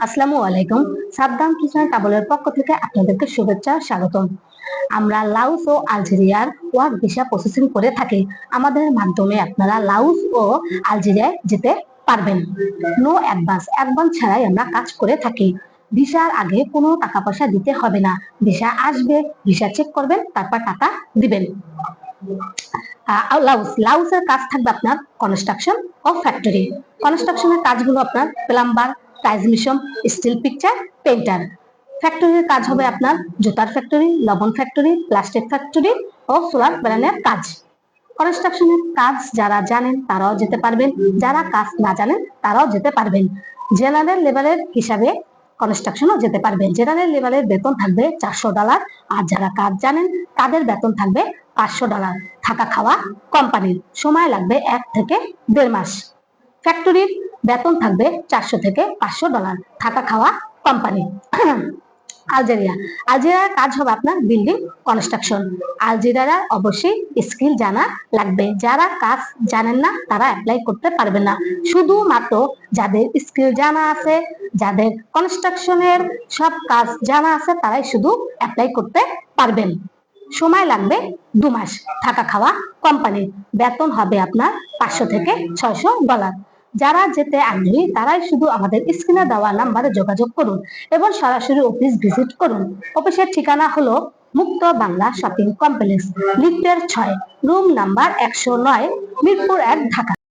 আসসালামু আলাইকুম। সাদ্দাম কিচেন ট্রাভেলের পক্ষ থেকে আপনাদেরকে শুভেচ্ছা স্বাগতম। আমরা লাউস ও আলজেরিয়ার ওয়ার্ক ভিসা প্রসেসিং করে থাকি। আমাদের মাধ্যমে আপনারা লাউস ও আলজেরিয়ায় যেতে পারবেন। নো অ্যাডভান্স, অ্যাডভান্স ছাড়াই আমরা কাজ করে থাকি। ভিসার আগে কোনো টাকা পয়সা দিতে হবে না। ভিসা আসবে, ভিসা চেক করবেন, তারপর টাকা দিবেন। লাউসের কাজ থাকবে আপনার কনস্ট্রাকশন ও ফ্যাক্টরি। কনস্ট্রাকশনের কাজগুলো আপনার plumber, transmission, steel picture, painter. ফ্যাক্টরির কাজ হবে আপনার জুতার ফ্যাক্টরি, লবণ ফ্যাক্টরি, প্লাস্টিক ফ্যাক্টরি ও সোলার প্যানেলের কাজ। কনস্ট্রাকশনের কাজ যারা জানেন তারাও যেতে পারবেন, যারা কাজ না জানেন তারাও যেতে পারবেন। জেনারেল লেভেলের হিসাবে কনস্ট্রাকশনও যেতে পারবেন। জেনারেল লেভেলের বেতন থাকবে $400, আর যারা কাজ জানেন তাদের বেতন থাকবে $500। থাকা খাওয়া কোম্পানির, সময় লাগবে 1 থেকে 1.5 মাস। ফ্যাক্টরির বেতন থাকবে $400 থেকে $500, থাকা খাওয়া কোম্পানি। আলজেরিয়ার কাজ হবে আপনার বিল্ডিং কনস্ট্রাকশন। আলজেরিয়ার অবশ্যই স্কিল জানা লাগবে। যারা কাজ জানেন না তারা অ্যাপ্লাই করতে পারবে না। শুধুমাত্র যাদের স্কিল জানা আছে, যাদের কনস্ট্রাকশনের সব কাজ জানা আছে, তারাই শুধু অ্যাপ্লাই করতে পারবেন। সময় লাগবে 2 মাস। থাকা খাওয়া কোম্পানির, বেতন হবে আপনার $500 থেকে $600। যারা যেতে আগ্রহী তারাই শুধু আমাদের স্ক্রিনে দেওয়া নাম্বারে যোগাযোগ করুন এবং সরাসরি অফিস ভিজিট করুন। অফিসের ঠিকানা হলো মুক্ত বাংলা শপিং কমপ্লেক্স, লিফটের 6, রুম নাম্বার 109, মিরপুর 1, ঢাকা।